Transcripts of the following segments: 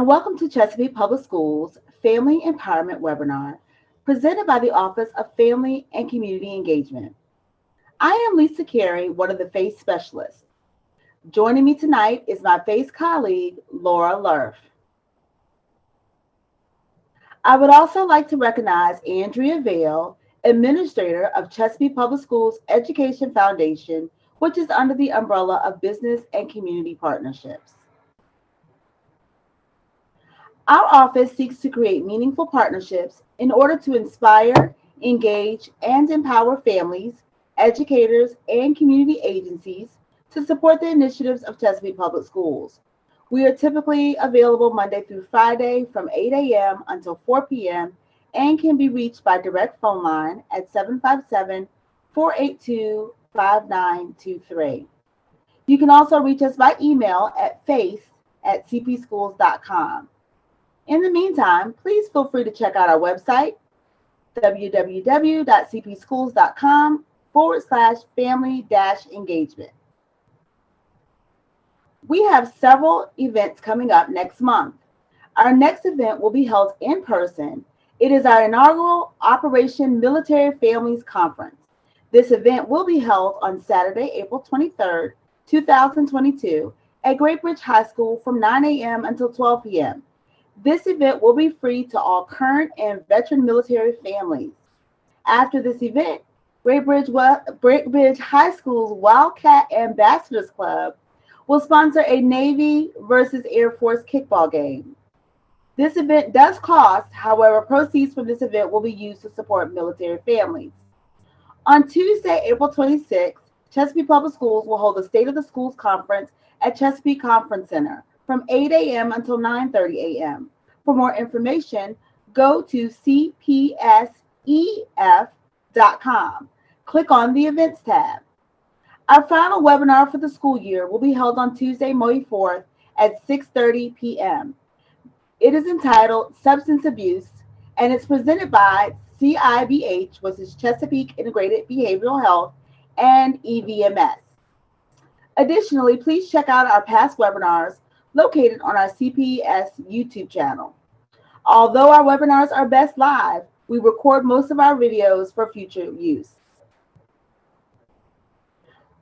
welcome to Chesapeake Public Schools Family Empowerment Webinar, presented by the Office of Family and Community Engagement. I am Lisa Carey, one of the FACE specialists. Joining me tonight is my FACE colleague, Laura Lerf. I would also like to recognize Andrea Vail, Administrator of Chesapeake Public Schools Education Foundation, which is under the umbrella of Business and Community Partnerships. Our office seeks to create meaningful partnerships in order to inspire, engage, and empower families, educators, and community agencies to support the initiatives of Chesapeake Public Schools. We are typically available Monday through Friday from 8 a.m. until 4 p.m. and can be reached by direct phone line at 757-482-5923. You can also reach us by email at face@cpschools.com. In the meantime, please feel free to check out our website, www.cpschools.com/family-engagement. We have several events coming up next month. Our next event will be held in person. It is our inaugural Operation Military Families Conference. This event will be held on Saturday, April 23rd, 2022 at Great Bridge High School from 9 a.m. until 12 p.m. This event will be free to all current and veteran military families. After this event, Great Bridge High School's Wildcat Ambassadors Club will sponsor a Navy versus Air Force kickball game. This event does cost, however, proceeds from this event will be used to support military families. On Tuesday, April 26th, Chesapeake Public Schools will hold a State of the Schools Conference at Chesapeake Conference Center from 8 a.m. until 9:30 a.m. For more information, go to cpsef.com. Click on the Events tab. Our final webinar for the school year will be held on Tuesday, May 4th at 6:30 p.m. It is entitled Substance Abuse, and it's presented by CIBH, which is Chesapeake Integrated Behavioral Health, and EVMS. Additionally, please check out our past webinars located on our CPS YouTube channel. Although our webinars are best live, we record most of our videos for future use.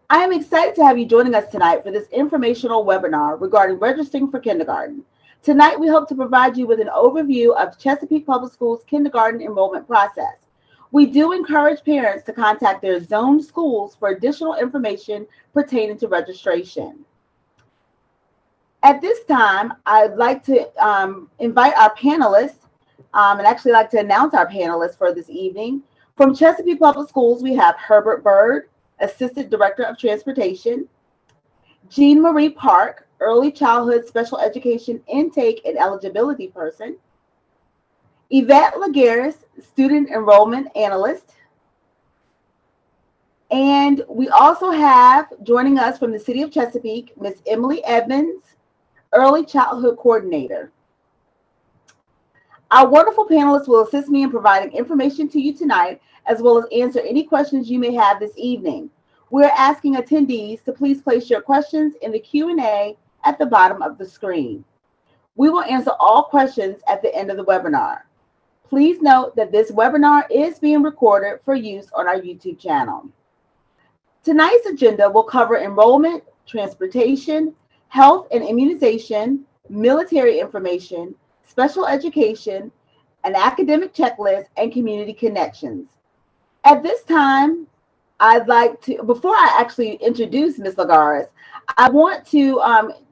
I am excited to have you joining us tonight for this informational webinar regarding registering for kindergarten. Tonight, we hope to provide you with an overview of Chesapeake Public Schools kindergarten enrollment process. We do encourage parents to contact their zoned schools for additional information pertaining to registration. At this time, I'd like to invite our panelists, and actually like to announce our panelists for this evening. From Chesapeake Public Schools, we have Herbert Bird, Assistant Director of Transportation, Jean Marie Park, Early Childhood Special Education Intake and Eligibility Person, Yvette Laguerres, Student Enrollment Analyst, and we also have joining us from the City of Chesapeake, Ms. Emily Edmonds, Early Childhood Coordinator. Our wonderful panelists will assist me in providing information to you tonight, as well as answer any questions you may have this evening. We're asking attendees to please place your questions in the Q&A at the bottom of the screen. We will answer all questions at the end of the webinar. Please note that this webinar is being recorded for use on our YouTube channel. Tonight's agenda will cover enrollment, transportation, health and immunization, military information, special education, an academic checklist, and community connections. At this time, I'd like to, before I actually introduce Ms. Laguerres, I want to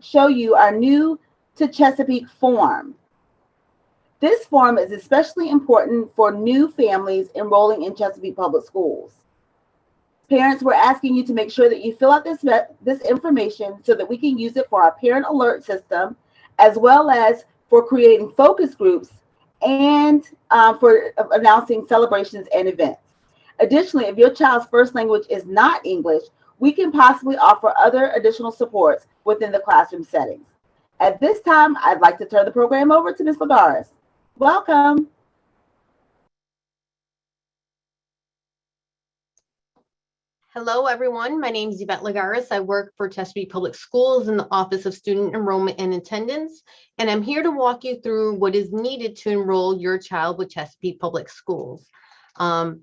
show you our new to Chesapeake form. This form is especially important for new families enrolling in Chesapeake Public Schools. Parents, we're asking you to make sure that you fill out this information so that we can use it for our parent alert system, as well as for creating focus groups and for announcing celebrations and events. Additionally, if your child's first language is not English, we can possibly offer other additional supports within the classroom settings. At this time, I'd like to turn the program over to Ms. Laguerres. Welcome. Hello, everyone. My name is Yvette Lagares. I work for Chesapeake Public Schools in the Office of Student Enrollment and Attendance, and I'm here to walk you through what is needed to enroll your child with Chesapeake Public Schools. I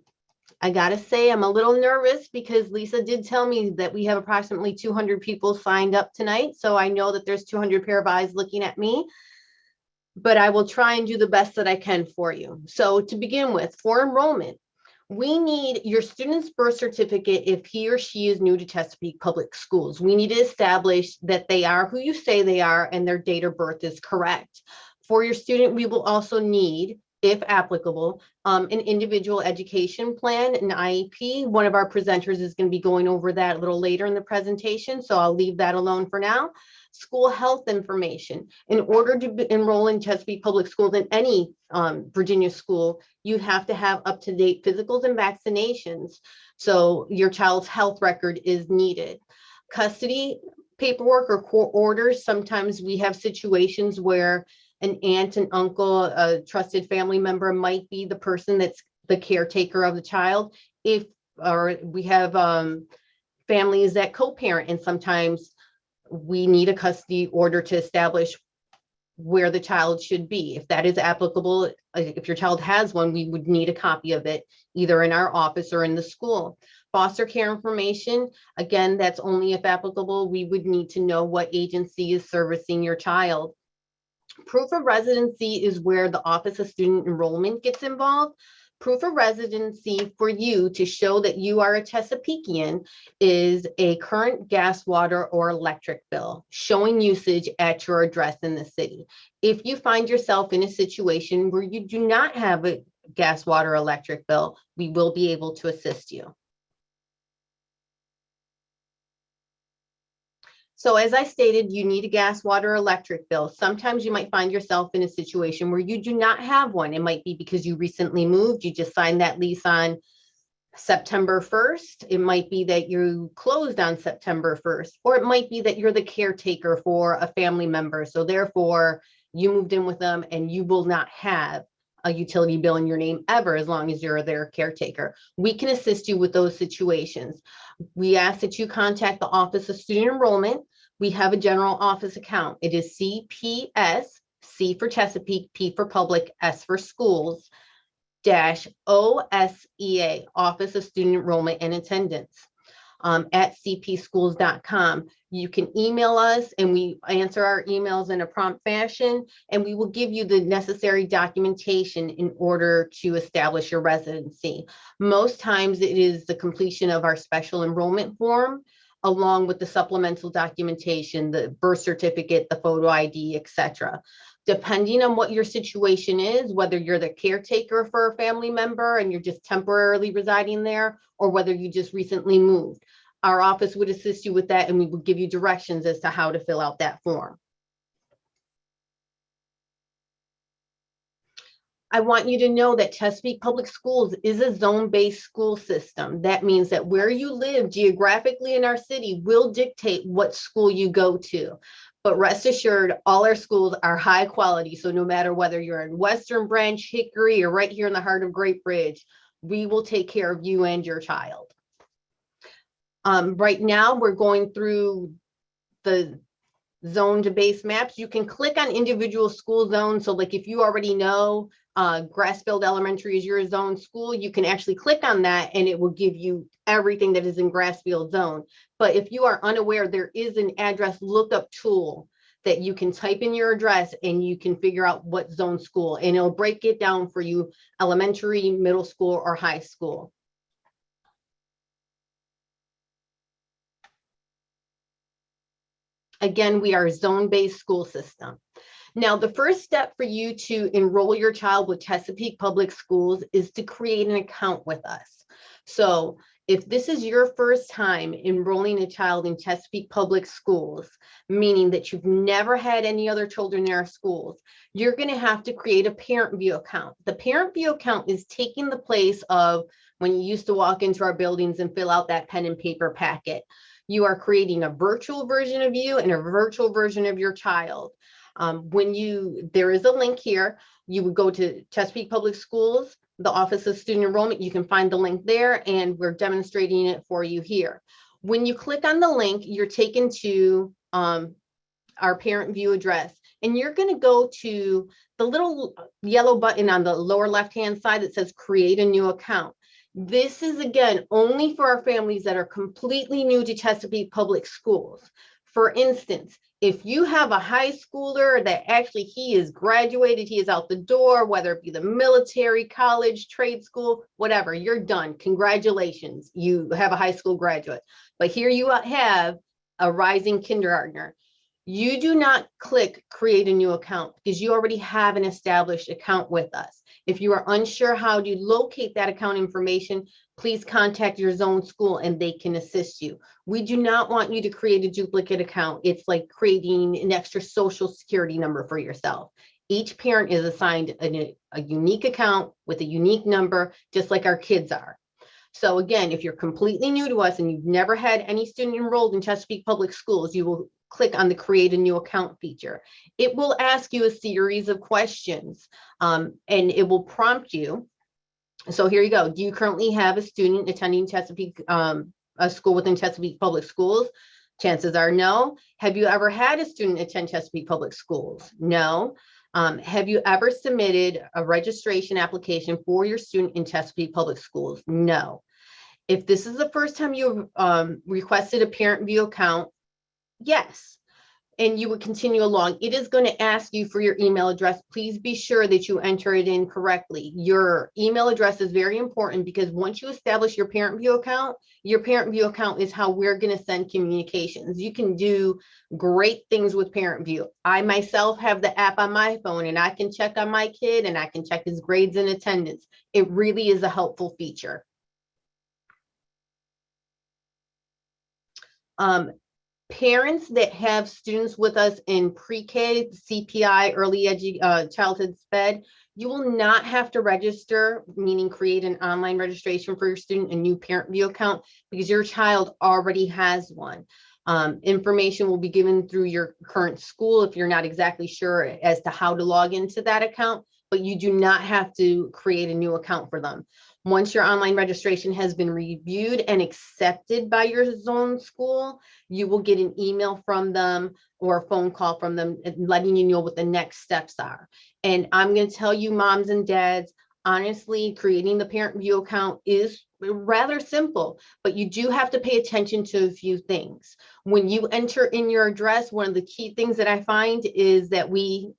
gotta say, I'm a little nervous because Lisa did tell me that we have approximately 200 people signed up tonight, so I know that there's 200 pair of eyes looking at me, but I will try and do the best that I can for you. So to begin with, for enrollment, we need your student's birth certificate if he or she is new to Chesapeake Public Schools. We need to establish that they are who you say they are and their date of birth is correct. For your student, we will also need, if applicable, an individual education plan, an IEP. One of our presenters is going to be going over that a little later in the presentation, so I'll leave that alone for now. School health information. In order to enroll in Chesapeake Public Schools in any Virginia school, you have to have up-to-date physicals and vaccinations. So your child's health record is needed. Custody paperwork or court orders. Sometimes we have situations where an aunt and uncle, a trusted family member might be the person that's the caretaker of the child. Or we have families that co-parent, and sometimes we need a custody order to establish where the child should be. If that is applicable, if your child has one, we would need a copy of it, either in our office or in the school. Foster care information, again, that's only if applicable. We would need to know what agency is servicing your child. Proof of residency is where the Office of Student Enrollment gets involved. Proof of residency for you to show that you are a Chesapeakean is a current gas, water, or electric bill showing usage at your address in the city. If you find yourself in a situation where you do not have a gas, water, electric bill, we will be able to assist you. So as I stated, you need a gas, water, electric bill. Sometimes you might find yourself in a situation where you do not have one. It might be because you recently moved, you just signed that lease on September 1st. It might be that you closed on September 1st, or it might be that you're the caretaker for a family member. So therefore you moved in with them and you will not have a utility bill in your name ever, as long as you're their caretaker. We can assist you with those situations. We ask that you contact the Office of Student Enrollment. We have a general office account. It is CPS, C for Chesapeake, P for Public, S for Schools, -OSEA, Office of Student Enrollment and Attendance, at cpschools.com. You can email us and we answer our emails in a prompt fashion, and we will give you the necessary documentation in order to establish your residency. Most times it is the completion of our special enrollment form, along with the supplemental documentation, the birth certificate, the photo ID, etc. Depending on what your situation is, whether you're the caretaker for a family member and you're just temporarily residing there, or whether you just recently moved, our office would assist you with that, and we would give you directions as to how to fill out that form. I want you to know that Chesapeake Public Schools is a zone-based school system. That means that where you live geographically in our city will dictate what school you go to. But rest assured, all our schools are high quality. So no matter whether you're in Western Branch, Hickory, or right here in the heart of Great Bridge, we will take care of you and your child. Right now, we're going through the zone to base maps. You can click on individual school zones. So like if you already know Grassfield Elementary is your zone school, you can actually click on that and it will give you everything that is in Grassfield zone. But if you are unaware, there is an address lookup tool that you can type in your address and you can figure out what zone school, and it'll break it down for you, elementary, middle school, or high school. Again, we are a zone-based school system. Now, the first step for you to enroll your child with Chesapeake Public Schools is to create an account with us. So if this is your first time enrolling a child in Chesapeake Public Schools, meaning that you've never had any other children in our schools, you're going to have to create a Parent View account. The Parent View account is taking the place of when you used to walk into our buildings and fill out that pen and paper packet. You are creating a virtual version of you and a virtual version of your child. There is a link here. You would go to Chesapeake Public Schools, the Office of Student Enrollment. You can find the link there, and we're demonstrating it for you here. When you click on the link, you're taken to our parent view address, and you're going to go to the little yellow button on the lower left-hand side that says create a new account. This is, again, only for our families that are completely new to Chesapeake Public Schools. For instance, if you have a high schooler that actually he is graduated, he is out the door, whether it be the military, college, trade school, whatever, you're done. Congratulations, you have a high school graduate. But here you have a rising kindergartner. You do not click create a new account because you already have an established account with us. If you are unsure how to locate that account information, please contact your zone school and they can assist you. We do not want you to create a duplicate account. It's like creating an extra social security number for yourself. Each parent is assigned a unique account with a unique number, just like our kids are. So again, if you're completely new to us and you've never had any student enrolled in Chesapeake Public Schools, you will click on the create a new account feature. It will ask you a series of questions and it will prompt you. So here you go. Do you currently have a student attending Chesapeake, a school within Chesapeake Public Schools? Chances are no. Have you ever had a student attend Chesapeake Public Schools? No. Have you ever submitted a registration application for your student in Chesapeake Public Schools? No. If this is the first time you've requested a parent view account, yes, and you would continue along. It is going to ask you for your email address. Please be sure that you enter it in correctly. Your email address is very important because once you establish your parent view account is how we're going to send communications. You can do great things with parent view. I myself have the app on my phone and I can check on my kid and I can check his grades and attendance. It really is a helpful feature. Parents that have students with us in pre-K, CPI, early childhood SPED, you will not have to register, meaning create an online registration for your student, a new parent view account, because your child already has one. Information will be given through your current school if you're not exactly sure as to how to log into that account, but you do not have to create a new account for them. Once your online registration has been reviewed and accepted by your zone school, you will get an email from them or a phone call from them letting you know what the next steps are. And I'm going to tell you, moms and dads, honestly, creating the parent view account is rather simple, but you do have to pay attention to a few things. When you enter in your address, one of the key things that I find is that we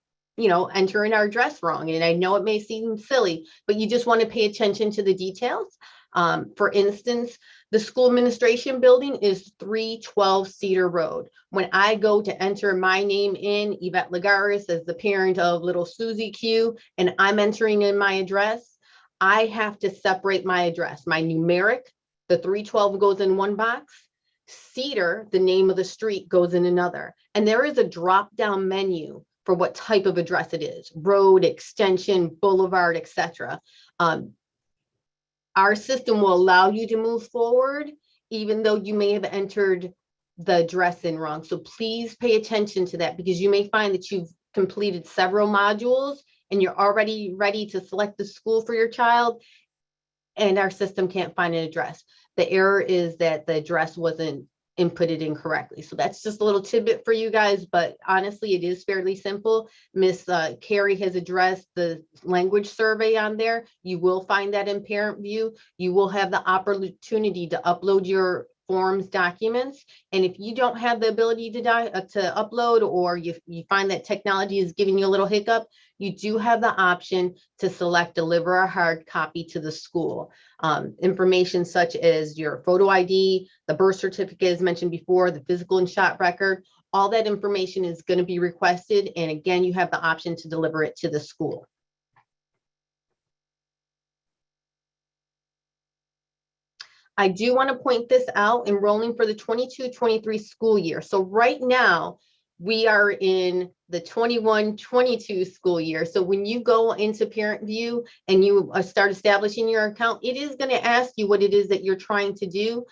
enter in our address wrong. And I know it may seem silly, but you just want to pay attention to the details. For instance, the school administration building is 312 Cedar Road. When I go to enter my name in, Yvette Lagares, as the parent of little Susie Q, and I'm entering in my address, I have to separate my address. My numeric, the 312 goes in one box. Cedar, the name of the street, goes in another. And there is a drop-down menu for what type of address it is: road, extension, boulevard, etc. Our system will allow you to move forward, even though you may have entered the address in wrong. So please pay attention to that, because you may find that you've completed several modules and you're already ready to select the school for your child, and our system can't find an address. The error is that the address wasn't inputted incorrectly. So that's just a little tidbit for you guys, but honestly, it is fairly simple. Miss Carrie has addressed the language survey on there. You will find that in parent view. You will have the opportunity to upload your forms documents, and if you don't have the ability to upload, or you find that technology is giving you a little hiccup, you do have the option to select deliver a hard copy to the school. Information such as your photo ID, the birth certificate as mentioned before, the physical and shot record, all that information is going to be requested, and again, you have the option to deliver it to the school. I do want to point this out, enrolling for the 22-23 school year. So right now, we are in the 21-22 school year. So when you go into parent view and you start establishing your account, it is going to ask you what it is that you're trying to do.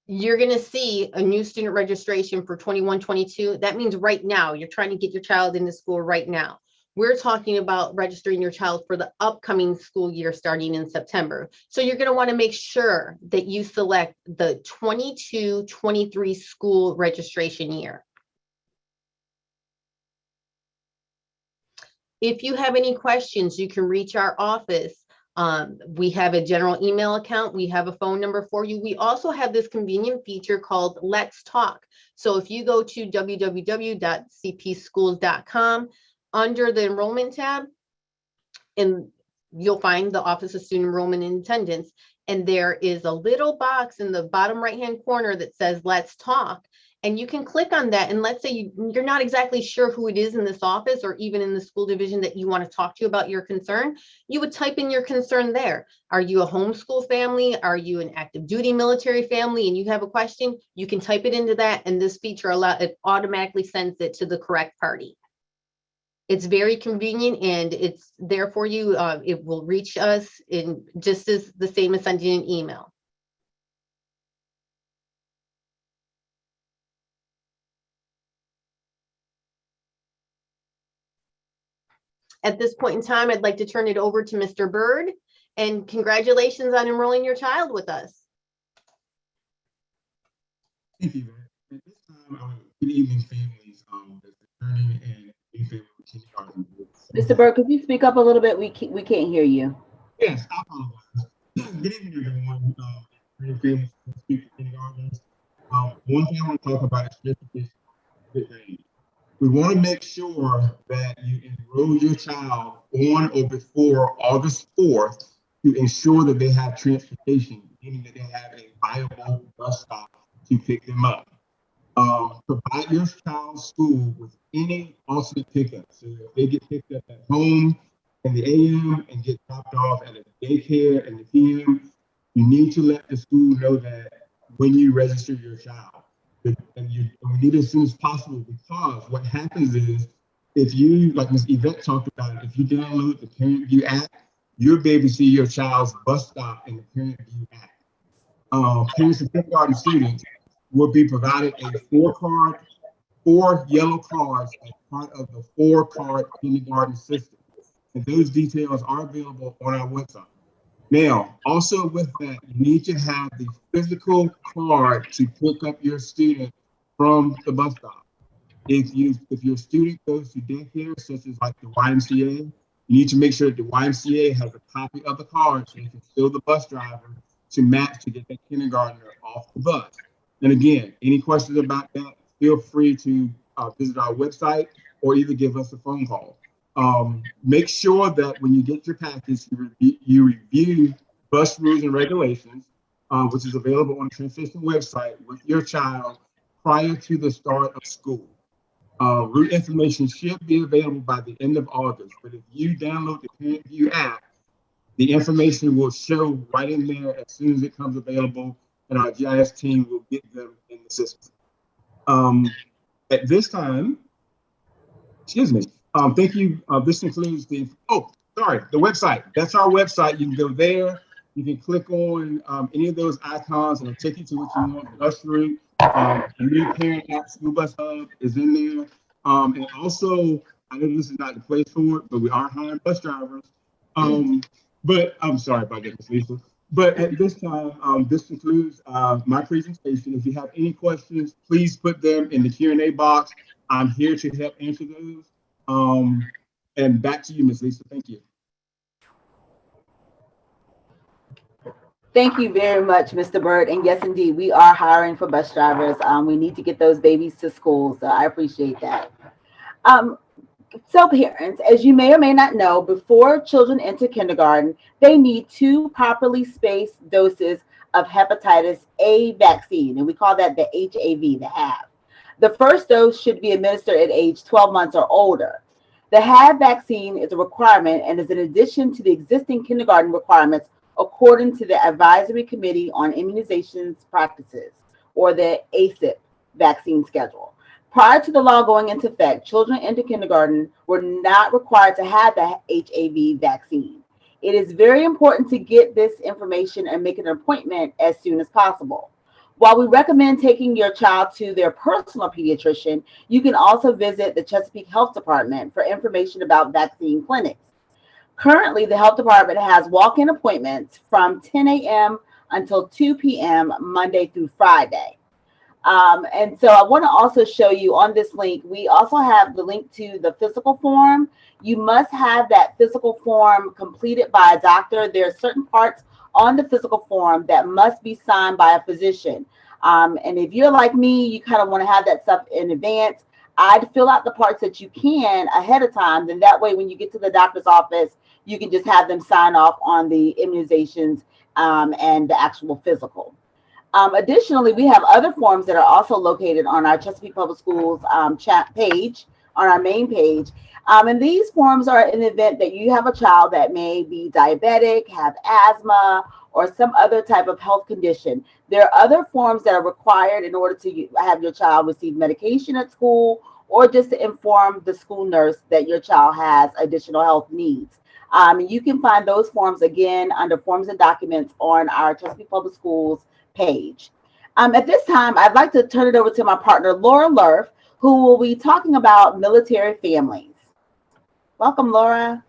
You're going to see a new student registration for 21-22. That means right now, you're trying to get your child into school right now. We're talking about registering your child for the upcoming school year starting in September. So you're going to want to make sure that you select the 22-23 school registration year. If you have any questions, you can reach our office. We have a general email account. We have a phone number for you. We also have this convenient feature called Let's Talk. So if you go to www.cpschools.com, under the enrollment tab, and you'll find the Office of Student Enrollment and Attendance. And there is a little box in the bottom right-hand corner that says Let's Talk. And you can click on that. And let's say you're not exactly sure who it is in this office or even in the school division that you want to talk to about your concern. You would type in your concern there. Are you a homeschool family? Are you an active duty military family? And you have a question, you can type it into that. And this feature it automatically sends it to the correct party. It's very convenient and it's there for you. It will reach us in just as the same as sending an email. At this point in time, I'd like to turn it over to Mr. Bird, and congratulations on enrolling your child with us. Thank you. At this time, good evening, families. That's returning and new family kindergarten. Mr. Burke, could you speak up a little bit? We can't hear you. Yes, I apologize. Good evening, everyone. New families, kindergarten. One thing I want to talk about is just good thing. We want to make sure that you enroll your child on or before August 4th to ensure that they have transportation, meaning that they have a viable bus stop to pick them up. Provide your child's school with any alternate pickup. So if they get picked up at home in the AM and get dropped off at a daycare in the PM, you need to let the school know that when you register your child. And we need it as soon as possible, because what happens is, if you, like Ms. Yvette talked about, if you download the Parent View app, you'll be able to see your child's bus stop in the Parent View app. Parents of kindergarten students will be provided a 4 yellow cards as part of the 4-card kindergarten system. And those details are available on our website. Now, also with that, you need to have the physical card to pick up your student from the bus stop. If your student goes to daycare, such as like the YMCA, you need to make sure that the YMCA has a copy of the card so you can fill the bus driver to match to get that kindergartner off the bus. And again, any questions about that, feel free to visit our website or either give us a phone call. Make sure that when you get your package, you review bus rules and regulations, which is available on the Transition website with your child prior to the start of school. Route information should be available by the end of August, but if you download the Parent View app, the information will show right in there as soon as it comes available, and our GIS team will get them in the system. At this time, excuse me. Thank you. This includes the website. That's our website. You can go there. You can click on any of those icons and it'll take you to what you want. Bus route, the new parent app, School Bus Hub is in there. And also, I know this is not the place for it, but we are hiring bus drivers. But I'm sorry about that, Ms. Lisa. But at this time, this concludes my presentation. If you have any questions, please put them in the Q&A box. I'm here to help answer those. And back to you, Ms. Lisa. Thank you. Thank you very much, Mr. Bird. And yes, indeed, we are hiring for bus drivers. We need to get those babies to school, so I appreciate that. So parents, as you may or may not know, before children enter kindergarten, they need 2 properly spaced doses of hepatitis A vaccine, and we call that the HAV, the HAV. The first dose should be administered at age 12 months or older. The HAV vaccine is a requirement and is in addition to the existing kindergarten requirements according to the Advisory Committee on Immunizations Practices, or the ACIP vaccine schedule. Prior to the law going into effect, children into kindergarten were not required to have the HAV vaccine. It is very important to get this information and make an appointment as soon as possible. While we recommend taking your child to their personal pediatrician, you can also visit the Chesapeake Health Department for information about vaccine clinics. Currently, the health department has walk-in appointments from 10 a.m. until 2 p.m. Monday through Friday. And so I want to also show you on this link, we also have the link to the physical form. You must have that physical form completed by a doctor. There are certain parts on the physical form that must be signed by a physician. And if you're like me, you kind of want to have that stuff in advance. I'd fill out the parts that you can ahead of time. Then that way, when you get to the doctor's office, you can just have them sign off on the immunizations and the actual physical. Additionally, we have other forms that are also located on our Chesapeake Public Schools chat page, on our main page. And these forms are in the event that you have a child that may be diabetic, have asthma, or some other type of health condition. There are other forms that are required in order to have your child receive medication at school, or just to inform the school nurse that your child has additional health needs. You can find those forms again under Forms and Documents on our Chesapeake Public Schools page. At this time, I'd like to turn it over to my partner, Laura Lerf, who will be talking about military families. Welcome, Laura.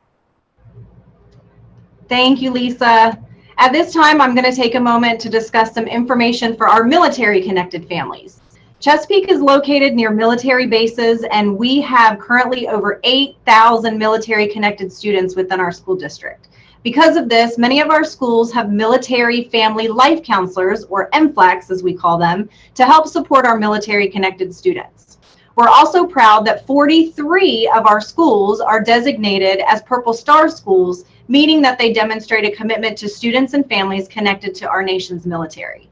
Thank you, Lisa. At this time, I'm going to take a moment to discuss some information for our military-connected families. Chesapeake is located near military bases, and we have currently over 8,000 military-connected students within our school district. Because of this, many of our schools have military family life counselors, or MFLEX as we call them, to help support our military-connected students. We're also proud that 43 of our schools are designated as Purple Star schools, meaning that they demonstrate a commitment to students and families connected to our nation's military.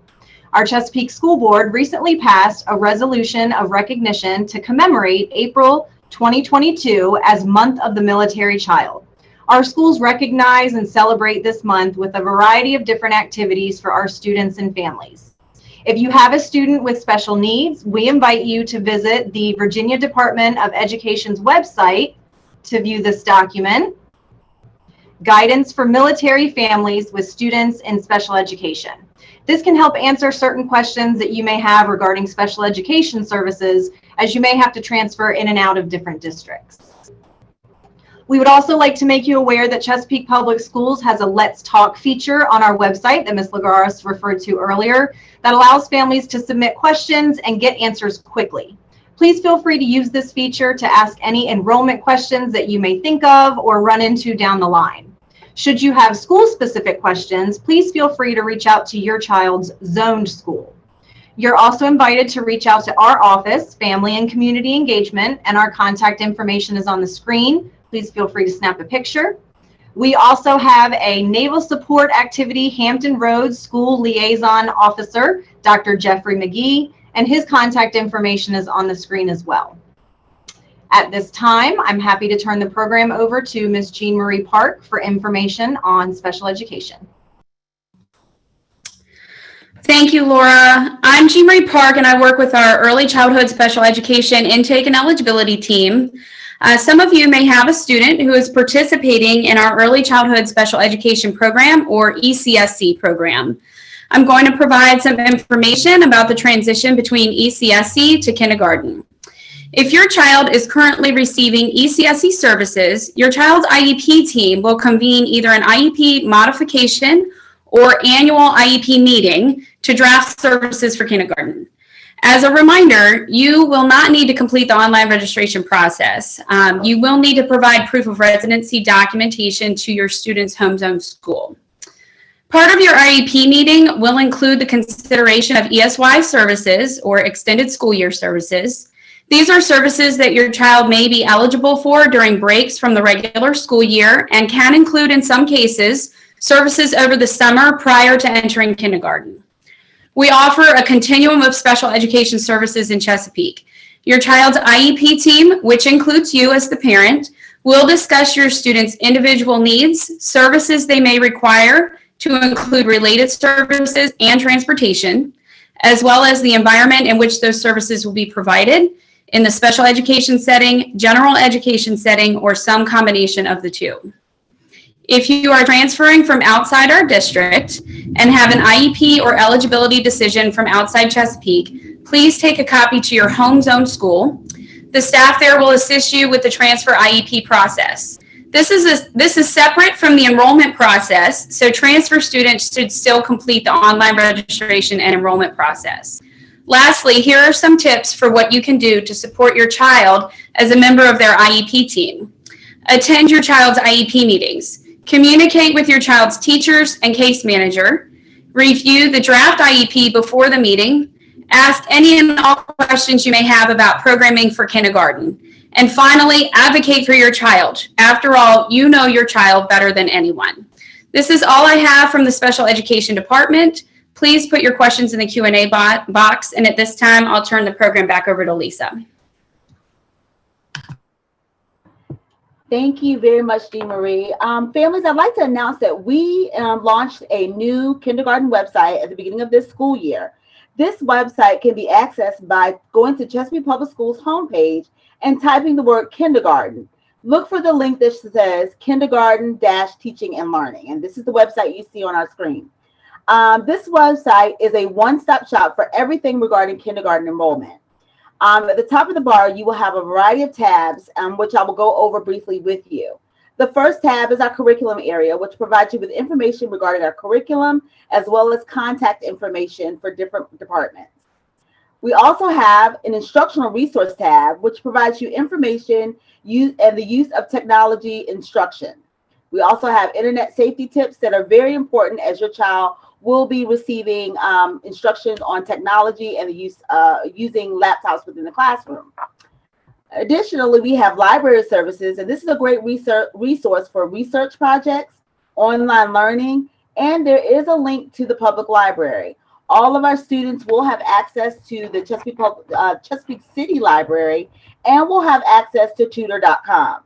Our Chesapeake School Board recently passed a resolution of recognition to commemorate April 2022 as Month of the Military Child. Our schools recognize and celebrate this month with a variety of different activities for our students and families. If you have a student with special needs, we invite you to visit the Virginia Department of Education's website to view this document, Guidance for Military Families with Students in Special Education. This can help answer certain questions that you may have regarding special education services, as you may have to transfer in and out of different districts. We would also like to make you aware that Chesapeake Public Schools has a Let's Talk feature on our website that Ms. Lagares referred to earlier that allows families to submit questions and get answers quickly. Please feel free to use this feature to ask any enrollment questions that you may think of or run into down the line. Should you have school-specific questions, please feel free to reach out to your child's zoned school. You're also invited to reach out to our office, Family and Community Engagement, and our contact information is on the screen. Please feel free to snap a picture. We also have a Naval Support Activity Hampton Roads School Liaison Officer, Dr. Jeffrey McGee, and his contact information is on the screen as well. At this time, I'm happy to turn the program over to Ms. Jean Marie Park for information on special education. Thank you, Laura. I'm Jean Marie Park, and I work with our Early Childhood Special Education Intake and Eligibility team. Some of you may have a student who is participating in our Early Childhood Special Education Program, or ECSC program. I'm going to provide some information about the transition between ECSC to kindergarten. If your child is currently receiving ECSC services, your child's IEP team will convene either an IEP modification or annual IEP meeting to draft services for kindergarten. As a reminder, you will not need to complete the online registration process. You will need to provide proof of residency documentation to your student's home zone school. Part of your IEP meeting will include the consideration of ESY services, or extended school year services. These are services that your child may be eligible for during breaks from the regular school year and can include, in some cases, services over the summer prior to entering kindergarten. We offer a continuum of special education services in Chesapeake. Your child's IEP team, which includes you as the parent, will discuss your student's individual needs, services they may require to include related services and transportation, as well as the environment in which those services will be provided in the special education setting, general education setting, or some combination of the two. If you are transferring from outside our district, and have an IEP or eligibility decision from outside Chesapeake, please take a copy to your home zone school. The staff there will assist you with the transfer IEP process. This is separate from the enrollment process, so transfer students should still complete the online registration and enrollment process. Lastly, here are some tips for what you can do to support your child as a member of their IEP team. Attend your child's IEP meetings. Communicate with your child's teachers and case manager. Review the draft IEP before the meeting. Ask any and all questions you may have about programming for kindergarten. And finally, advocate for your child. After all, you know your child better than anyone. This is all I have from the Special Education Department. Please put your questions in the Q&A box, and at this time, I'll turn the program back over to Lisa. Thank you very much, Jean Marie. Families, I'd like to announce that we launched a new kindergarten website at the beginning of this school year. This website can be accessed by going to Chesapeake Public Schools homepage and typing the word kindergarten. Look for the link that says kindergarten-teaching and learning. And this is the website you see on our screen. This website is a one-stop shop for everything regarding kindergarten enrollment. At the top of the bar, you will have a variety of tabs, which I will go over briefly with you. The first tab is our curriculum area, which provides you with information regarding our curriculum, as well as contact information for different departments. We also have an instructional resource tab, which provides you information and the use of technology instruction. We also have internet safety tips that are very important as your child will be receiving instructions on technology and the use using laptops within the classroom. Additionally, we have library services, and this is a great resource for research projects, online learning, and there is a link to the public library. All of our students will have access to the Chesapeake City Library, and will have access to tutor.com.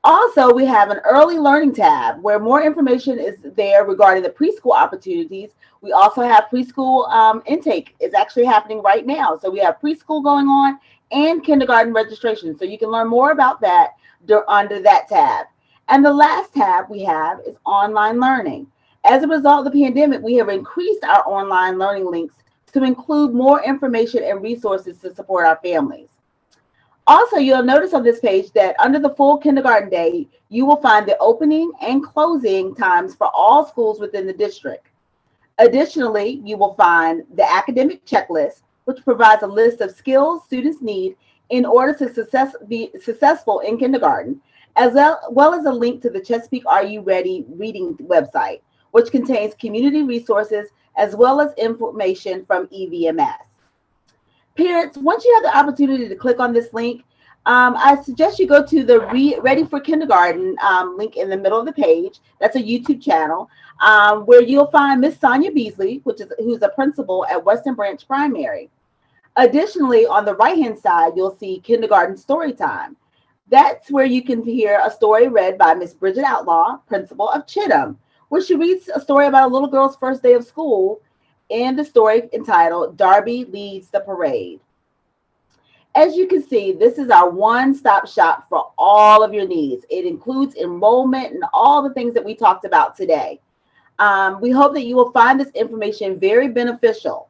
Also, we have an early learning tab where more information is there regarding the preschool opportunities. We also have preschool intake is actually happening right now. So we have preschool going on and kindergarten registration. So you can learn more about that under that tab. And the last tab we have is online learning. As a result of the pandemic, we have increased our online learning links to include more information and resources to support our families. Also, you'll notice on this page that under the full kindergarten day, you will find the opening and closing times for all schools within the district. Additionally, you will find the academic checklist, which provides a list of skills students need in order to be successful in kindergarten, as well as a link to the Chesapeake Are You Ready reading website, which contains community resources as well as information from EVMS. Parents, once you have the opportunity to click on this link, I suggest you go to the Ready for Kindergarten link in the middle of the page. That's a YouTube channel where you'll find Miss Sonia Beasley, who's a principal at Western Branch Primary. Additionally, on the right-hand side, you'll see Kindergarten Storytime. That's where you can hear a story read by Miss Bridget Outlaw, principal of Chittum, where she reads a story about a little girl's first day of school in the story entitled Darby Leads the Parade. As you can see, this is our one-stop shop for all of your needs. It includes enrollment and all the things that we talked about today. We hope that you will find this information very beneficial.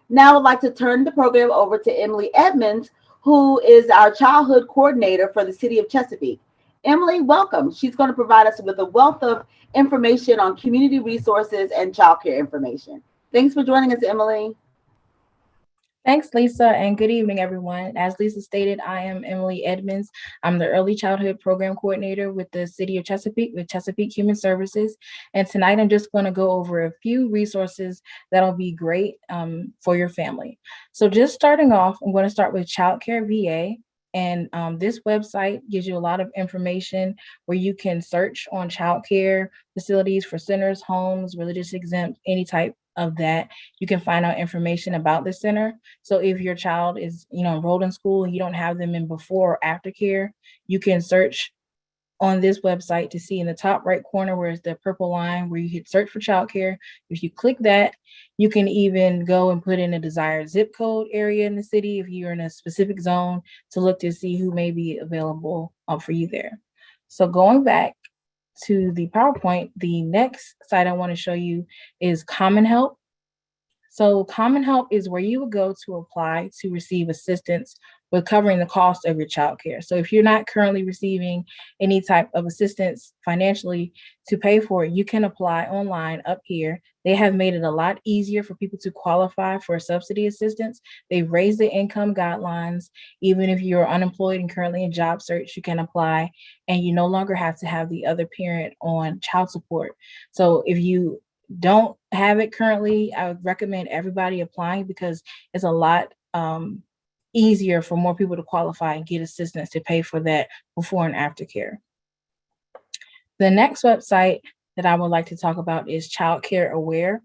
Now I'd like to turn the program over to Emily Edmonds, who is our childhood coordinator for the city of Chesapeake. Emily, welcome. She's going to provide us with a wealth of information on community resources and childcare information. Thanks for joining us, Emily. Thanks, Lisa, and good evening, everyone. As Lisa stated, I am Emily Edmonds. I'm the Early Childhood Program Coordinator with the City of Chesapeake, with Chesapeake Human Services. And tonight, I'm just going to go over a few resources that'll be great for your family. So just starting off, I'm going to start with Childcare VA. And this website gives you a lot of information where you can search on childcare facilities for centers, homes, religious exempt, any type of that. You can find out information about the center. So if your child is, enrolled in school and you don't have them in before or after care, you can search on this website to see in the top right corner where is the purple line where you hit search for childcare. If you click that, you can even go and put in a desired zip code area in the city if you're in a specific zone to look to see who may be available for you there. So going back to the PowerPoint, the next site I want to show you is Common Help. So Common Help is where you would go to apply to receive assistance with covering the cost of your child care. So if you're not currently receiving any type of assistance financially to pay for it, you can apply online up here. They have made it a lot easier for people to qualify for subsidy assistance. They've raised the income guidelines. Even if you're unemployed and currently in job search, you can apply, and you no longer have to have the other parent on child support. So if you don't have it currently, I would recommend everybody applying because it's a lot easier for more people to qualify and get assistance to pay for that before and after care. The next website that I would like to talk about is Child Care Aware.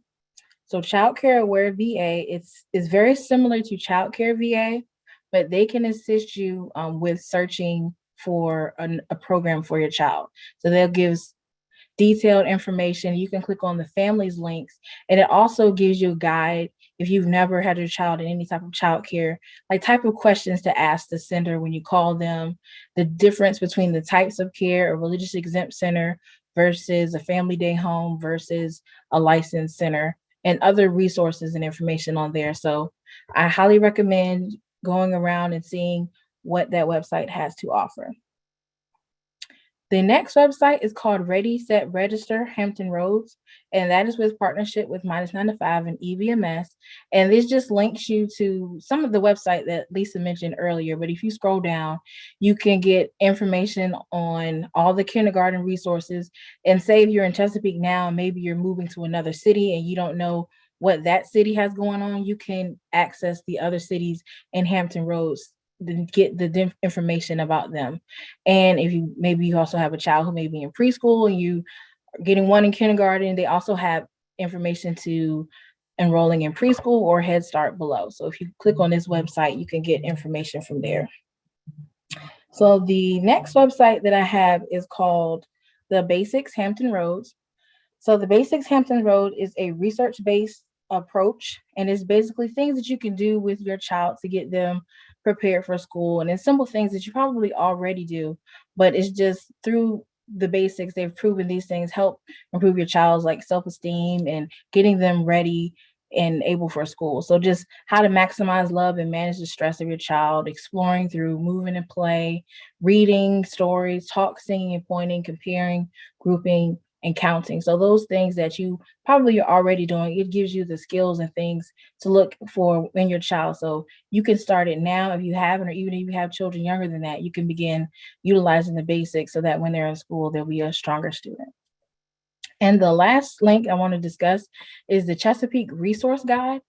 So Child Care Aware VA, it's very similar to Child Care VA, but they can assist you with searching for a program for your child. So they'll give detailed information. You can click on the family's links, and it also gives you a guide if you've never had your child in any type of child care, like type of questions to ask the center when you call them, the difference between the types of care, a religious exempt center versus a family day home versus a licensed center, and other resources and information on there. So I highly recommend going around and seeing what that website has to offer. The next website is called Ready, Set, Register Hampton Roads, and that is with partnership with Minus 9 to 5 and EVMS. And this just links you to some of the website that Lisa mentioned earlier. But if you scroll down, you can get information on all the kindergarten resources. And say if you're in Chesapeake now, and maybe you're moving to another city and you don't know what that city has going on, you can access the other cities in Hampton Roads, get the information about them. And if you maybe you also have a child who may be in preschool and you are getting one in kindergarten, they also have information to enrolling in preschool or Head Start below. So if you click on this website, you can get information from there. So the next website that I have is called The Basics Hampton Roads. So The Basics Hampton Road is a research-based approach, and it's basically things that you can do with your child to get them prepared for school, and it's simple things that you probably already do, but it's just through the basics. They've proven these things help improve your child's like self-esteem and getting them ready and able for school. So just how to maximize love and manage the stress of your child, exploring through moving and play, reading stories, talk, singing and pointing, comparing, grouping, and counting. So those things that you probably are already doing, it gives you the skills and things to look for in your child. So you can start it now if you haven't, or even if you have children younger than that, you can begin utilizing the basics so that when they're in school, they'll be a stronger student. And the last link I want to discuss is the Chesapeake Resource Guide.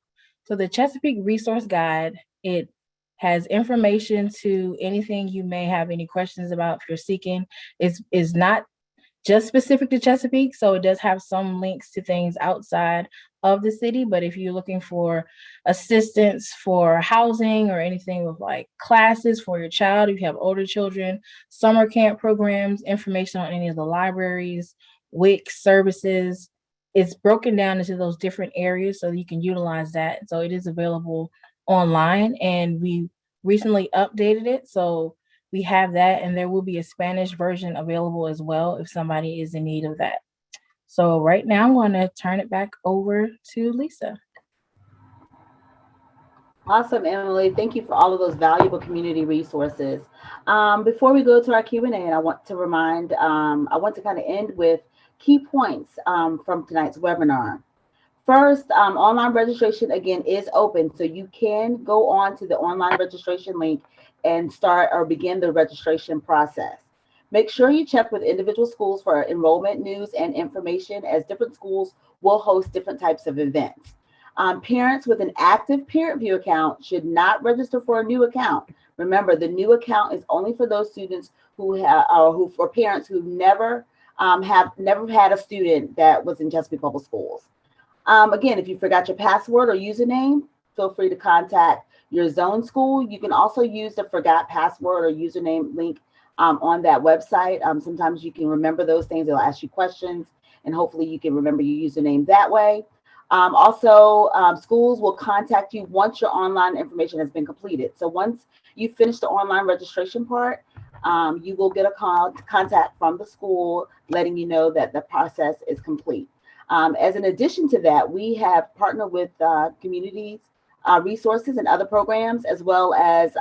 So the Chesapeake Resource Guide, it has information to anything you may have any questions about if you're seeking. Is not just specific to Chesapeake, so it does have some links to things outside of the city. But if you're looking for assistance for housing or anything with like classes for your child, if you have older children, summer camp programs, information on any of the libraries, WIC services, it's broken down into those different areas so you can utilize that. So it is available online, and we recently updated it. So we have that, and there will be a Spanish version available as well if somebody is in need of that. So right now I'm going to turn it back over to Lisa. Awesome, Emily. Thank you for all of those valuable community resources. Before we go to our Q&A, and I want to remind, I want to kind of end with key points from tonight's webinar. First, online registration again is open, so you can go on to the online registration link and start or begin the registration process. Make sure you check with individual schools for enrollment news and information, as different schools will host different types of events. Parents with an active Parent View account should not register for a new account. Remember, the new account is only for those students who have, for parents who never had a student that was in Chesapeake Public Schools. Again, if you forgot your password or username, feel free to contact your zone school. You can also use the forgot password or username link on that website. Sometimes you can remember those things. They'll ask you questions, and hopefully you can remember your username that way. Also, schools will contact you once your online information has been completed. So once you finish the online registration part, you will get a contact from the school letting you know that the process is complete. As an addition to that, we have partnered with communities, resources and other programs, as well as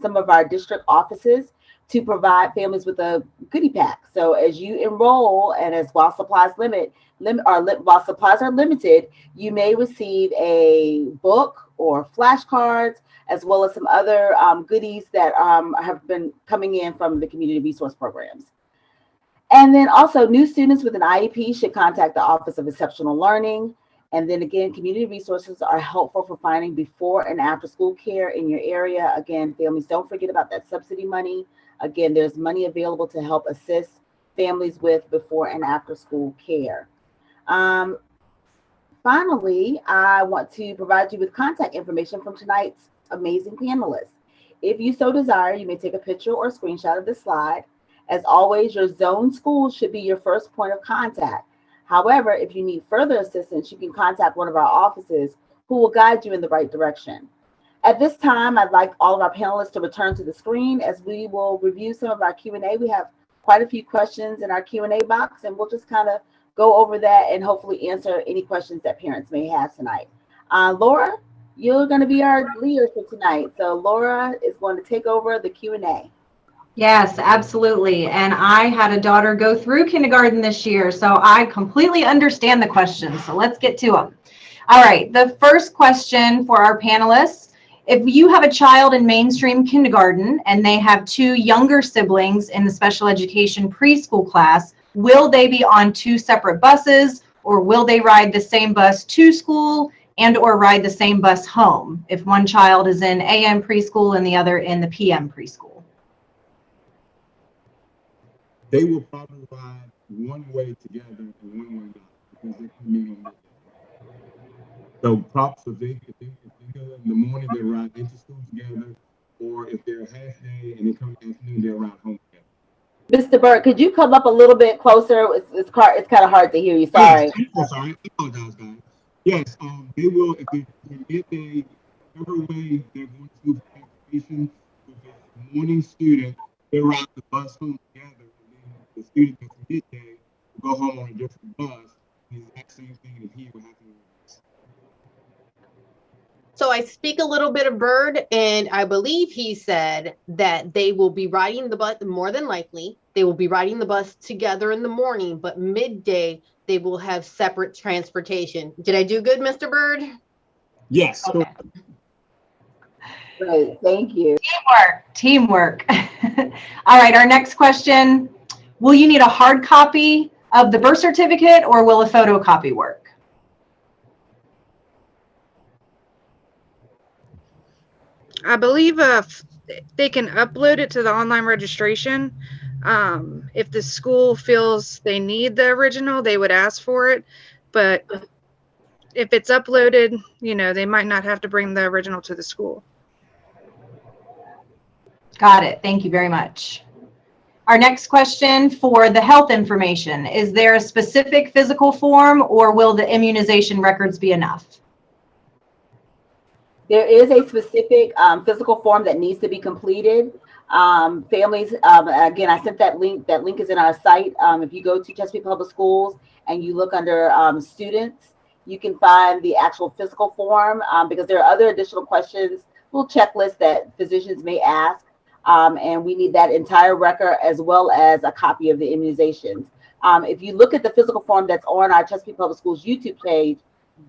some of our district offices to provide families with a goodie pack. So as you enroll and as while supplies while supplies are limited, you may receive a book or flashcards, as well as some other goodies that have been coming in from the community resource programs. And then also new students with an IEP should contact the Office of Exceptional Learning. And then again, community resources are helpful for finding before and after school care in your area. Again, families, don't forget about that subsidy money. Again, there's money available to help assist families with before and after school care. Finally, I want to provide you with contact information from tonight's amazing panelists. If you so desire, you may take a picture or a screenshot of this slide. As always, your zone school should be your first point of contact. However, if you need further assistance, you can contact one of our offices who will guide you in the right direction. At this time, I'd like all of our panelists to return to the screen as we will review some of our Q&A. We have quite a few questions in our Q&A box, and we'll just kind of go over that and hopefully answer any questions that parents may have tonight. Laura, you're going to be our leader for tonight. So Laura is going to take over the Q&A. Yes, absolutely. And I had a daughter go through kindergarten this year, so I completely understand the questions. So let's get to them. All right, the first question for our panelists: if you have a child in mainstream kindergarten and they have two younger siblings in the special education preschool class, will they be on two separate buses, or will they ride the same bus to school and or ride the same bus home if one child is in AM preschool and the other in the PM preschool? They will probably ride one way together and one way not, because they can meet on that. So props if they go in the morning, they ride into school together, or if they're half day and they come in the afternoon, they'll ride home together. Mr. Burke, could you come up a little bit closer? It's kind of hard to hear you. Sorry. Yes, I'm sorry. I apologize, guys. Yes, they will, if they midday, every way they're going to school for transportation, if it's a morning student, they ride the bus home together. The student that's midday will go home on a different bus. The exact same thing that he will have to do. So I speak a little bit of Bird, and I believe he said that they will be riding the bus, more than likely, they will be riding the bus together in the morning, but midday they will have separate transportation. Did I do good, Mr. Bird? Yes. Okay. Great, thank you. Teamwork. All right, our next question: will you need a hard copy of the birth certificate, or will a photocopy work? I believe they can upload it to the online registration. If the school feels they need the original, they would ask for it. But if it's uploaded, they might not have to bring the original to the school. Got it. Thank you very much. Our next question for the health information: is there a specific physical form, or will the immunization records be enough? There is a specific physical form that needs to be completed. Families, again, I sent that link. That link is in our site. If you go to Chesapeake Public Schools and you look under students, you can find the actual physical form, because there are other additional questions, little checklists that physicians may ask. And we need that entire record as well as a copy of the immunizations. If you look at the physical form that's on our Chesapeake Public Schools YouTube page,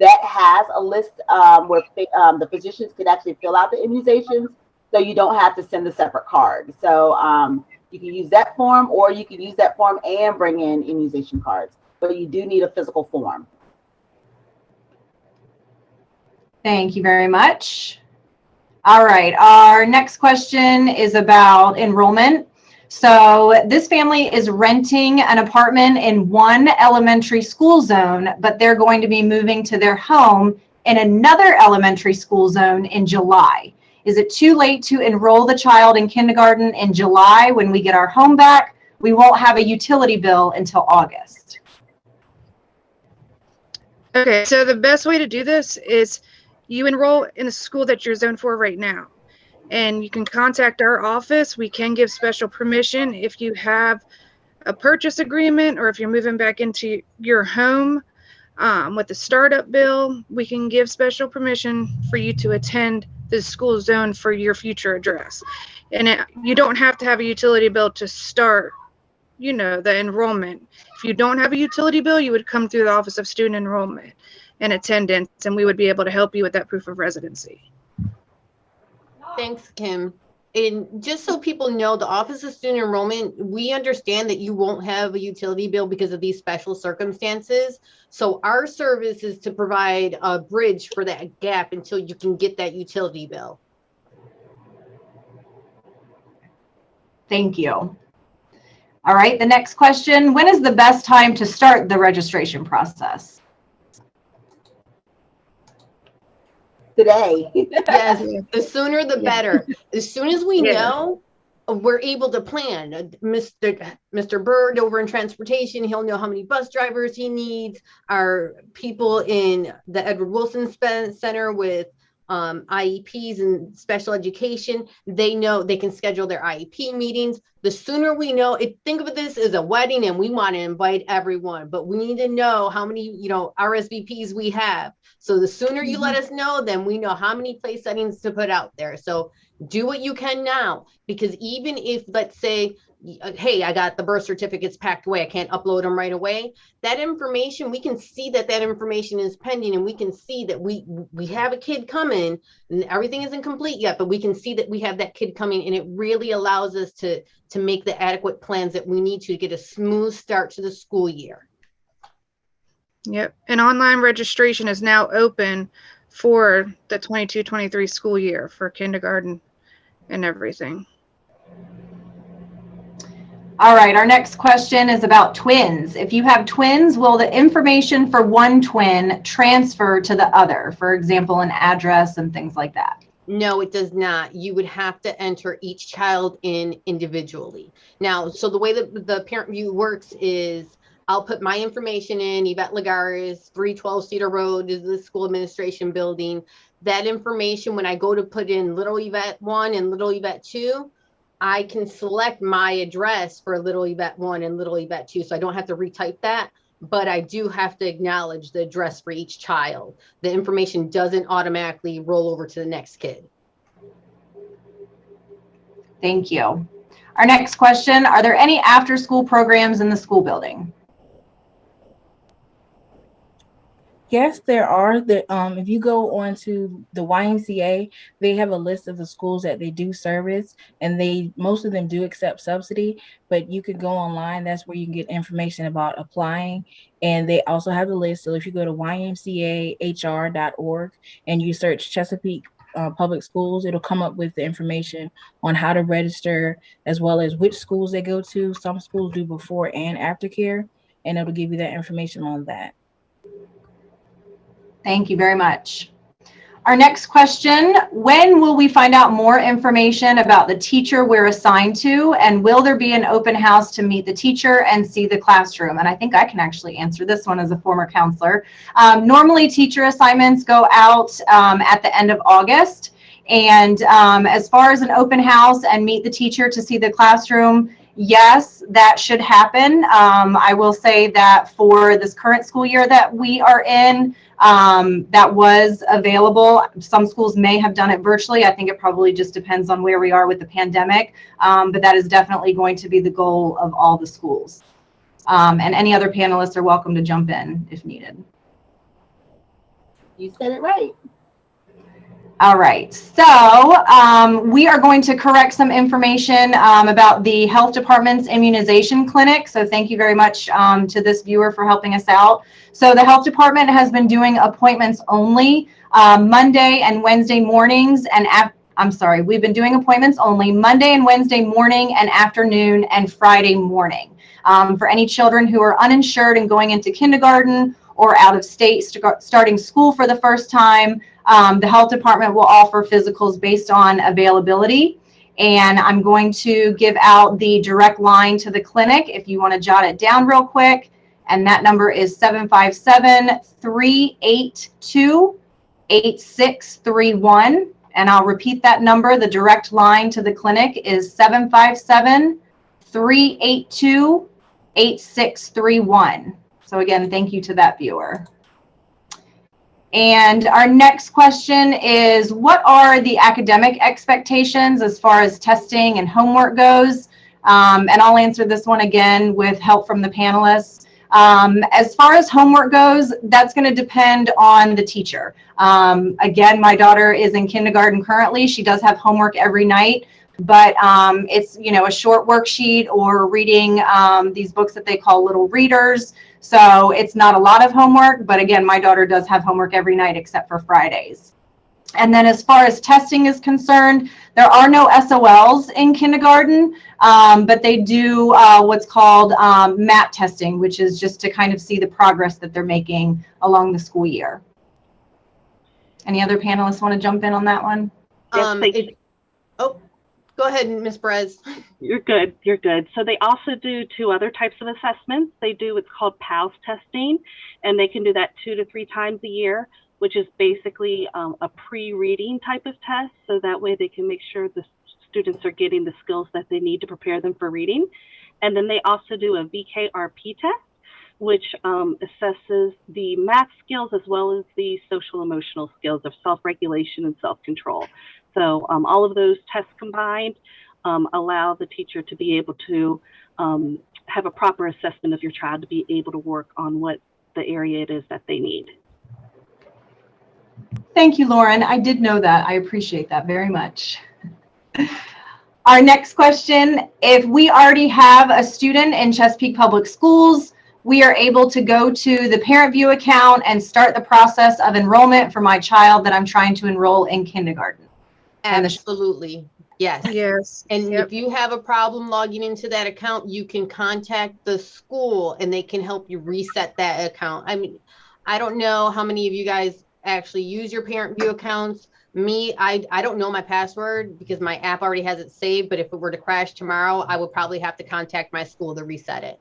that has a list where the physicians can actually fill out the immunizations, so you don't have to send a separate card. So you can use that form, or you can use that form and bring in immunization cards, but you do need a physical form. Thank you very much. All right, our next question is about enrollment. So this family is renting an apartment in one elementary school zone, but they're going to be moving to their home in another elementary school zone in July. Is it too late to enroll the child in kindergarten in July when we get our home back? We won't have a utility bill until August. Okay, so the best way to do this is you enroll in the school that you're zoned for right now. And you can contact our office. We can give special permission if you have a purchase agreement or if you're moving back into your home with the startup bill. We can give special permission for you to attend the school zone for your future address. And you don't have to have a utility bill to start, the enrollment. If you don't have a utility bill, you would come through the Office of Student Enrollment and Attendance, and we would be able to help you with that proof of residency. Thanks, Kim. And just so people know, the Office of Student Enrollment, we understand that you won't have a utility bill because of these special circumstances. So our service is to provide a bridge for that gap until you can get that utility bill. Thank you. All right, the next question. When is the best time to start the registration process? Today. Yes, the sooner the better. As soon as we Yeah. know, we're able to plan. Mr. Bird over in transportation, he'll know how many bus drivers he needs. Our people in the Edward Wilson Center with IEPs and special education, they know they can schedule their IEP meetings. The sooner we know it, think of this as a wedding and we want to invite everyone, but we need to know how many, RSVPs we have. So the sooner you let us know, then we know how many place settings to put out there. So do what you can now, because even if, let's say, hey, I got the birth certificates packed away, I can't upload them right away. That information, we can see that information is pending, and we can see that we have a kid coming, and everything isn't complete yet, but we can see that we have that kid coming, and it really allows us to make the adequate plans that we need to get a smooth start to the school year. Yep. And online registration is now open for the 22-23 school year for kindergarten and everything. All right, our next question is about twins. If you have twins, will the information for one twin transfer to the other? For example, an address and things like that. No, it does not. You would have to enter each child in individually. Now, so the way that the parent view works is I'll put my information in. Yvette Lagares, 312 Cedar Road is the school administration building. That information, when I go to put in Little Yvette 1 and Little Yvette 2, I can select my address for Little Yvette 1 and Little Yvette 2, so I don't have to retype that, but I do have to acknowledge the address for each child. The information doesn't automatically roll over to the next kid. Thank you. Our next question, are there any after-school programs in the school building? Yes, there are. If you go onto the YMCA, they have a list of the schools that they do service, and most of them do accept subsidy, but you could go online. That's where you can get information about applying. And they also have a list. So if you go to ymcahr.org and you search Chesapeake Public Schools, it'll come up with the information on how to register, as well as which schools they go to. Some schools do before and after care, and it'll give you that information on that. Thank you very much. Our next question, when will we find out more information about the teacher we're assigned to, and will there be an open house to meet the teacher and see the classroom? And I think I can actually answer this one as a former counselor. Normally teacher assignments go out at the end of August. And as far as an open house and meet the teacher to see the classroom, yes, that should happen. I will say that for this current school year that we are in, that was available. Some schools may have done it virtually. I think it probably just depends on where we are with the pandemic, but that is definitely going to be the goal of all the schools. And any other panelists are welcome to jump in if needed. You said it right. All right, so we are going to correct some information about the health department's immunization clinic. So thank you very much to this viewer for helping us out. So the health department has been doing appointments only Monday and Wednesday mornings, and we've been doing appointments only Monday and Wednesday morning and afternoon and Friday morning. For any children who are uninsured and going into kindergarten or out of state starting school for the first time, the health department will offer physicals based on availability. And I'm going to give out the direct line to the clinic if you want to jot it down real quick. And that number is 757-382-8631. And I'll repeat that number. The direct line to the clinic is 757-382-8631. So again, thank you to that viewer. And our next question is, what are the academic expectations as far as testing and homework goes? And I'll answer this one again with help from the panelists. As far as homework goes, that's going to depend on the teacher. Again, my daughter is in kindergarten currently. She does have homework every night, but it's, you know, a short worksheet or reading these books that they call little readers. So it's not a lot of homework, but again, my daughter does have homework every night except for Fridays. And then as far as testing is concerned, there are no SOLs in kindergarten, but they do what's called MAP testing, which is just to kind of see the progress that they're making along the school year. Any other panelists want to jump in on that one? Go ahead, Ms. Perez. You're good. You're good. So they also do 2 other types of assessments. They do what's called PALS testing, and they can do that 2 to 3 times a year, which is basically a pre-reading type of test. So that way they can make sure the students are getting the skills that they need to prepare them for reading. And then they also do a VKRP test, which assesses the math skills as well as the social emotional skills of self-regulation and self-control. So all of those tests combined allow the teacher to be able to have a proper assessment of your child to be able to work on what the area it is that they need. Thank you, Lauren. I did know that. I appreciate that very much. Our next question, if we already have a student in Chesapeake Public Schools, we are able to go to the Parent View account and start the process of enrollment for my child that I'm trying to enroll in kindergarten. Absolutely. Yes. Yes. And Yep. if you have a problem logging into that account, you can contact the school and they can help you reset that account. I mean, I don't know how many of you guys actually use your Parent View accounts. Me, I don't know my password because my app already has it saved, but if it were to crash tomorrow, I would probably have to contact my school to reset it.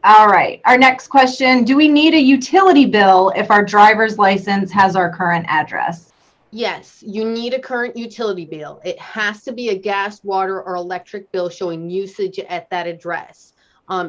All right, our next question, do we need a utility bill if our driver's license has our current address? Yes, you need a current utility bill. It has to be a gas, water, or electric bill showing usage at that address.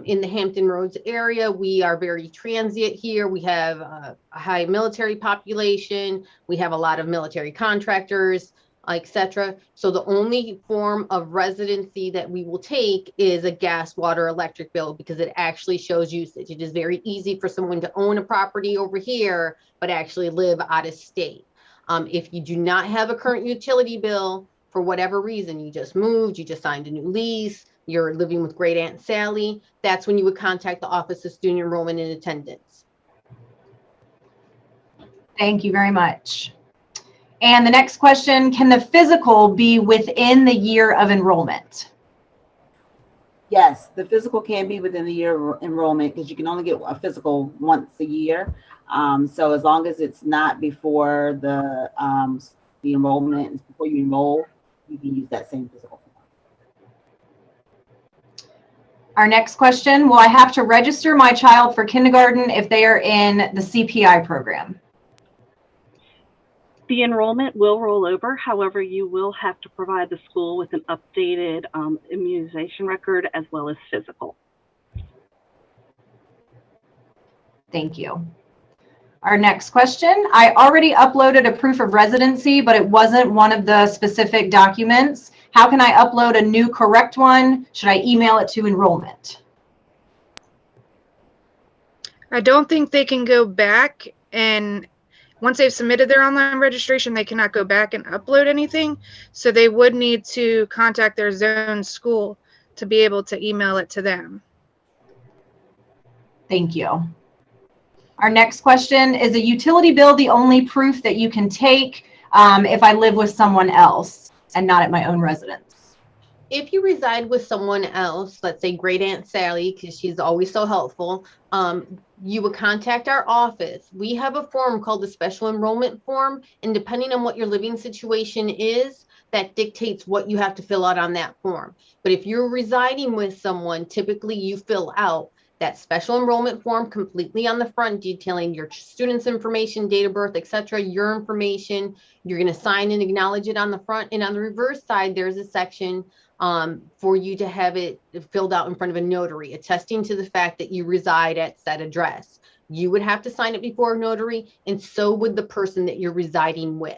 In the Hampton Roads area, we are very transient here. We have a high military population. We have a lot of military contractors, etc. So the only form of residency that we will take is a gas, water, electric bill because it actually shows usage. It is very easy for someone to own a property over here, but actually live out of state. If you do not have a current utility bill, for whatever reason, you just moved, you just signed a new lease, you're living with Great Aunt Sally, that's when you would contact the Office of Student Enrollment and Attendance. Thank you very much. And the next question, can the physical be within the year of enrollment? Yes, the physical can be within the year of enrollment because you can only get a physical once a year. So as long as it's not before the enrollment, before you enroll, you can use that same physical. Our next question, will I have to register my child for kindergarten if they are in the CPI program? The enrollment will roll over. However, you will have to provide the school with an updated immunization record as well as physical. Thank you. Our next question, I already uploaded a proof of residency, but it wasn't one of the specific documents. How can I upload a new correct one? Should I email it to enrollment? I don't think they can go back, and once they've submitted their online registration, they cannot go back and upload anything. So they would need to contact their zone school to be able to email it to them. Thank you. Our next question, is a utility bill the only proof that you can take if I live with someone else and not at my own residence? If you reside with someone else, let's say Great Aunt Sally, because she's always so helpful, you would contact our office. We have a form called the special enrollment form, and depending on what your living situation is, that dictates what you have to fill out on that form. But if you're residing with someone, typically you fill out that special enrollment form completely on the front detailing your student's information, date of birth, etc., your information. You're going to sign and acknowledge it on the front. And on the reverse side, there's a section for you to have it filled out in front of a notary, attesting to the fact that you reside at said address. You would have to sign it before a notary, and so would the person that you're residing with.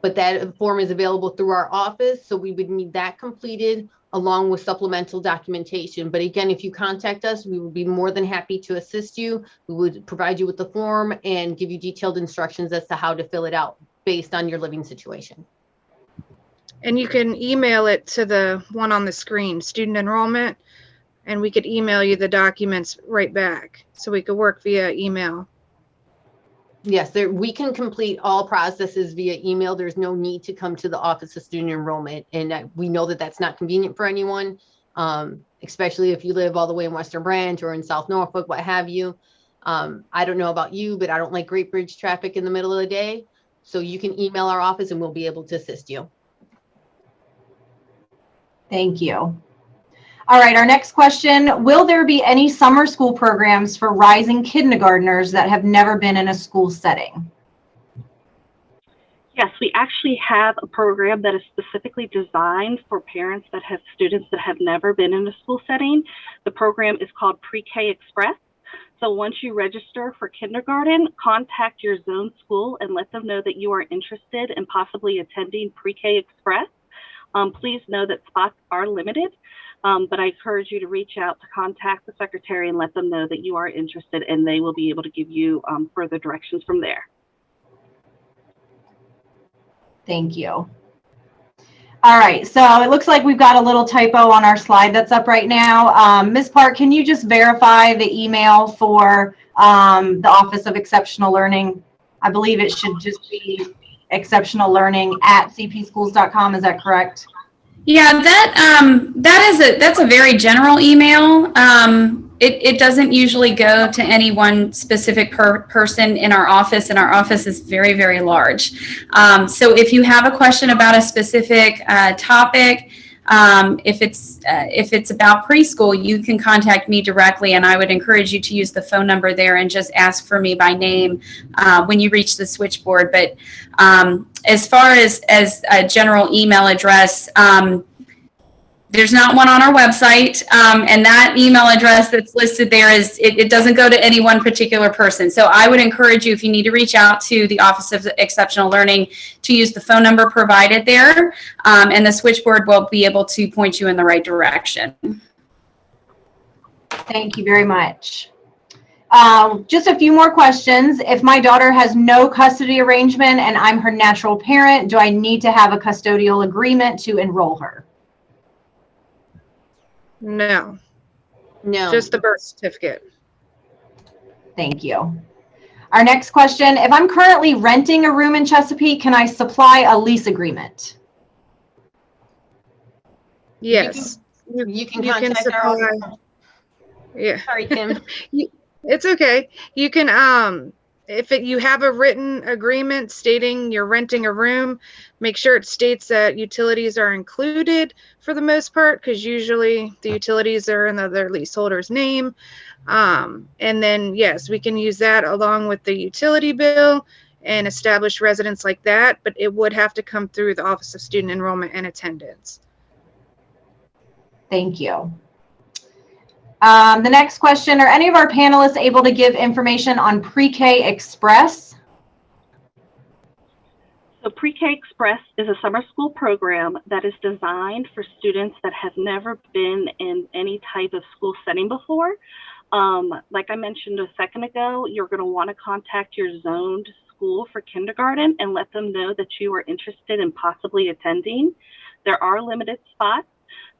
But that form is available through our office, so we would need that completed along with supplemental documentation. But again, if you contact us, we would be more than happy to assist you. We would provide you with the form and give you detailed instructions as to how to fill it out based on your living situation. And you can email it to the one on the screen, student enrollment, and we could email you the documents right back. So we could work via email. Yes, we can complete all processes via email. There's no need to come to the Office of Student Enrollment. And we know that that's not convenient for anyone, especially if you live all the way in Western Branch or in South Norfolk, what have you. I don't know about you, but I don't like Great Bridge traffic in the middle of the day. So you can email our office and we'll be able to assist you. Thank you. All right, our next question. Will there be any summer school programs for rising kindergartners that have never been in a school setting? Yes, we actually have a program that is specifically designed for parents that have students that have never been in a school setting. The program is called Pre-K Express. So once you register for kindergarten, contact your zone school and let them know that you are interested in possibly attending Pre-K Express. Please know that spots are limited, but I encourage you to reach out to contact the secretary and let them know that you are interested, and they will be able to give you further directions from there. Thank you. All right, so it looks like we've got a little typo on our slide that's up right now. Ms. Park, can you just verify the email for the Office of Exceptional Learning? I believe it should just be exceptionallearning@cpschools.com. Is that correct? Yeah, that's a very general email. It doesn't usually go to any one specific person in our office, and our office is very, very large. So if you have a question about a specific topic, if it's about preschool, you can contact me directly, and I would encourage you to use the phone number there and just ask for me by name when you reach the switchboard. But as far as a general email address, there's not one on our website, and that email address that's listed there it doesn't go to any one particular person. So I would encourage you, if you need to reach out to the Office of Exceptional Learning, to use the phone number provided there, and the switchboard will be able to point you in the right direction. Thank you very much. Just a few more questions. If my daughter has no custody arrangement and I'm her natural parent, do I need to have a custodial agreement to enroll her? No, No. just the birth certificate. Thank you. Our next question, if I'm currently renting a room in Chesapeake, can I supply a lease agreement? Yes. You can You can contact our supply. office. Yeah. Sorry, Kim. It's okay. You can, if you have a written agreement stating you're renting a room, make sure it states that utilities are included for the most part, because usually the utilities are in the other leaseholder's name. And then, yes, we can use that along with the utility bill and establish residence like that, but it would have to come through the Office of Student Enrollment and Attendance. Thank you. The next question, are any of our panelists able to give information on Pre-K Express? So Pre-K Express is a summer school program that is designed for students that have never been in any type of school setting before. Like I mentioned a second ago, you're going to want to contact your zoned school for kindergarten and let them know that you are interested in possibly attending. There are limited spots.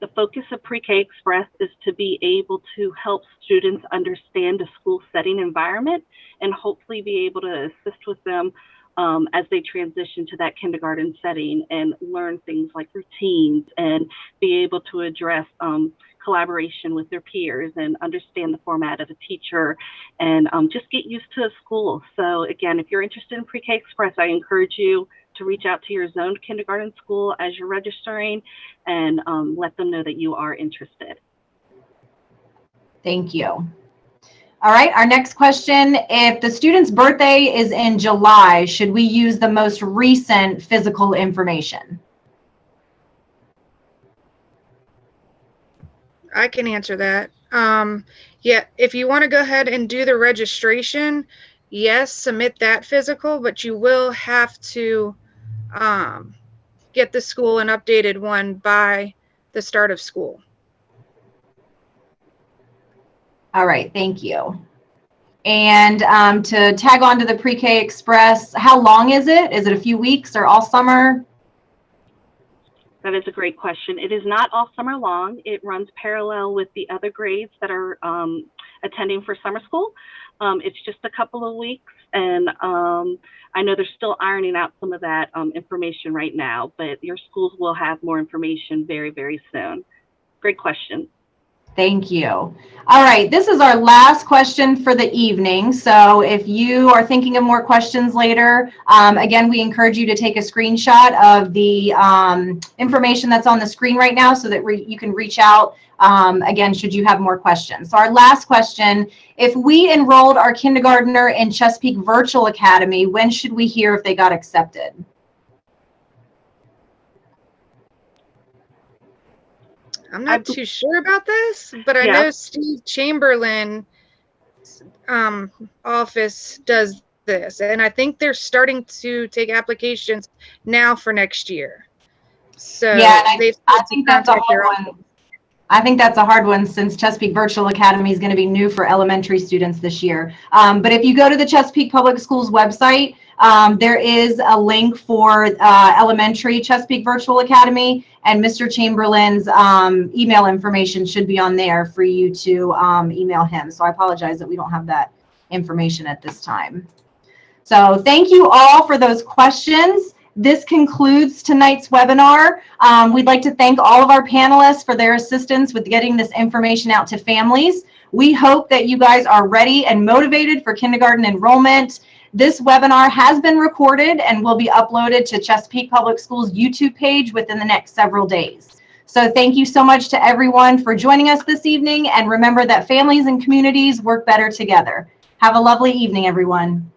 The focus of Pre-K Express is to be able to help students understand the school setting environment and hopefully be able to assist with them as they transition to that kindergarten setting and learn things like routines and be able to address collaboration with their peers and understand the format of a teacher and just get used to school. So again, if you're interested in Pre-K Express, I encourage you to reach out to your zoned kindergarten school as you're registering and let them know that you are interested. Thank you. All right, our next question. If the student's birthday is in July, should we use the most recent physical information? I can answer that. Yeah, if you want to go ahead and do the registration, yes, submit that physical, but you will have to get the school an updated one by the start of school. All right, thank you. And to tag on to the Pre-K Express, how long is it? Is it a few weeks or all summer? That is a great question. It is not all summer long. It runs parallel with the other grades that are attending for summer school. It's just a couple of weeks, and I know they're still ironing out some of that information right now, but your schools will have more information very, very soon. Great question. Thank you. All right, this is our last question for the evening. So if you are thinking of more questions later, again, we encourage you to take a screenshot of the information that's on the screen right now so that you can reach out again, should you have more questions. So our last question, if we enrolled our kindergartner in Chesapeake Virtual Academy, when should we hear if they got accepted? I'm not too sure about this, but I know Steve Chamberlain's office does this, and I think they're starting to take applications now for next year. So yeah, I think that's a hard one. I think that's a hard one since Chesapeake Virtual Academy is going to be new for elementary students this year. But if you go to the Chesapeake Public Schools website, there is a link for elementary Chesapeake Virtual Academy, and Mr. Chamberlain's email information should be on there for you to email him. So I apologize that we don't have that information at this time. So thank you all for those questions. This concludes tonight's webinar. We'd like to thank all of our panelists for their assistance with getting this information out to families. We hope that you guys are ready and motivated for kindergarten enrollment. This webinar has been recorded and will be uploaded to Chesapeake Public Schools YouTube page within the next several days. So thank you so much to everyone for joining us this evening, and remember that families and communities work better together. Have a lovely evening, everyone.